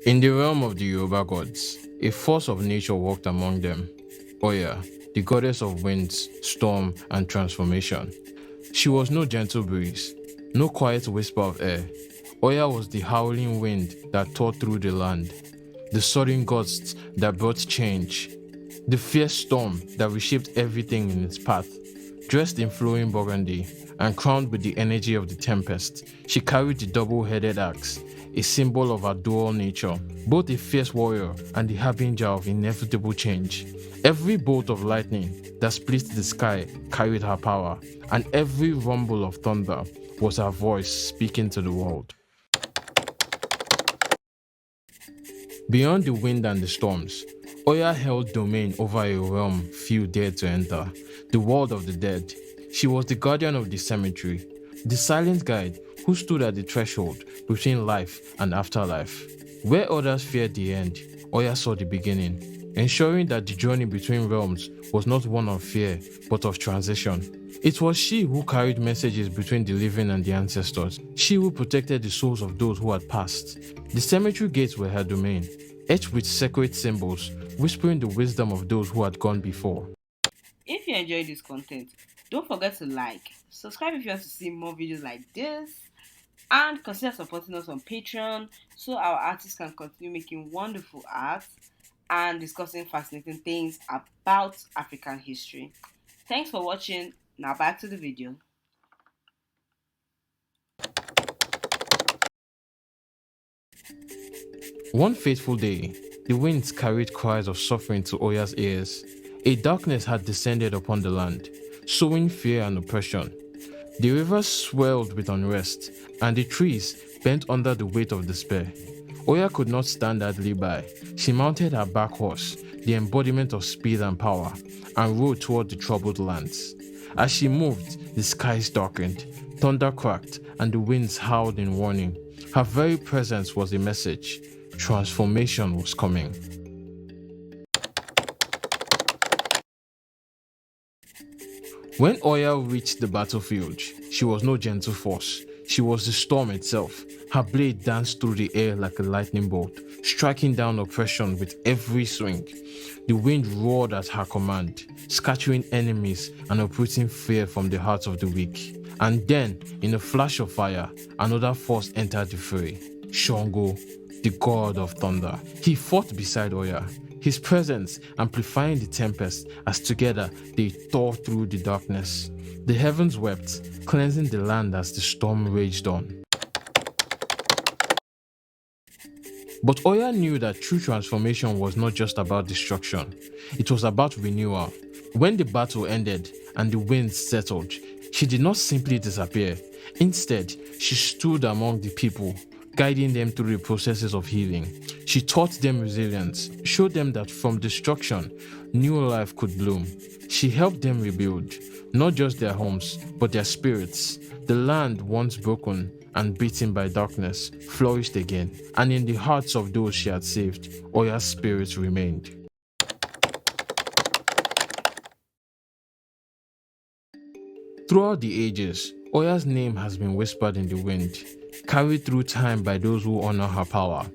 In the realm of the Yoruba gods, a force of nature walked among them. Oya, the goddess of winds, storm, and transformation. She was no gentle breeze, no quiet whisper of air. Oya was the howling wind that tore through the land, the sudden gusts that brought change, the fierce storm that reshaped everything in its path. Dressed in flowing burgundy and crowned with the energy of the tempest, she carried the double-headed axe, a symbol of her dual nature, both a fierce warrior and the harbinger of inevitable change. Every bolt of lightning that split the sky carried her power, and every rumble of thunder was her voice speaking to the world. Beyond the wind and the storms, Oya held domain over a realm few dared to enter, the world of the dead. She was the guardian of the cemetery, the silent guide who stood at the threshold between life and afterlife. Where others feared the end, Oya saw the beginning, ensuring that the journey between realms was not one of fear, but of transition. It was she who carried messages between the living and the ancestors, she who protected the souls of those who had passed. The cemetery gates were her domain, etched with sacred symbols, whispering the wisdom of those who had gone before. If you enjoyed this content, don't forget to like, subscribe if you want to see more videos like this, and consider supporting us on Patreon so our artists can continue making wonderful art and discussing fascinating things about African history. Thanks for watching. Now back to the video. One fateful day, the winds carried cries of suffering to Oya's ears. A darkness had descended upon the land, sowing fear and oppression. The rivers swelled with unrest, and the trees bent under the weight of despair. Oya could not stand idly by. She mounted her back horse, the embodiment of speed and power, and rode toward the troubled lands. As she moved, the skies darkened, thunder cracked, and the winds howled in warning. Her very presence was a message. Transformation was coming. When Oya reached the battlefield, she was no gentle force. She was the storm itself. Her blade danced through the air like a lightning bolt, striking down oppression with every swing. The wind roared at her command, scattering enemies and uprooting fear from the hearts of the weak. And then, in a flash of fire, another force entered the fray. Shango, the god of thunder. He fought beside Oya, his presence amplifying the tempest as together they tore through the darkness. The heavens wept, cleansing the land as the storm raged on. But Oya knew that true transformation was not just about destruction, it was about renewal. When the battle ended and the winds settled, she did not simply disappear. Instead, she stood among the people, guiding them through the processes of healing. She taught them resilience, showed them that from destruction, new life could bloom. She helped them rebuild, not just their homes, but their spirits. The land once broken and beaten by darkness flourished again, and in the hearts of those she had saved, Oya's spirit remained. Throughout the ages, Oya's name has been whispered in the wind, carried through time by those who honor her power.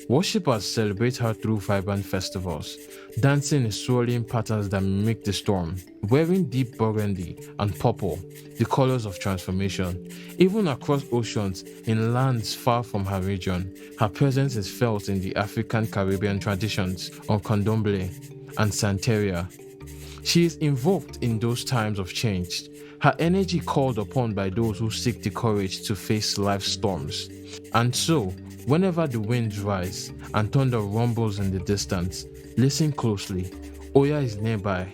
Worshippers celebrate her through vibrant festivals, dancing in swirling patterns that mimic the storm, wearing deep burgundy and purple, the colors of transformation. Even across oceans, in lands far from her region, her presence is felt in the African Caribbean traditions of Candomblé and Santeria. She is invoked in those times of change, her energy called upon by those who seek the courage to face life's storms. And so, whenever the winds rise and thunder rumbles in the distance, listen closely. Oya is nearby,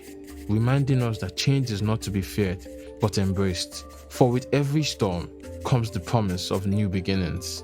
reminding us that change is not to be feared, but embraced. For with every storm comes the promise of new beginnings.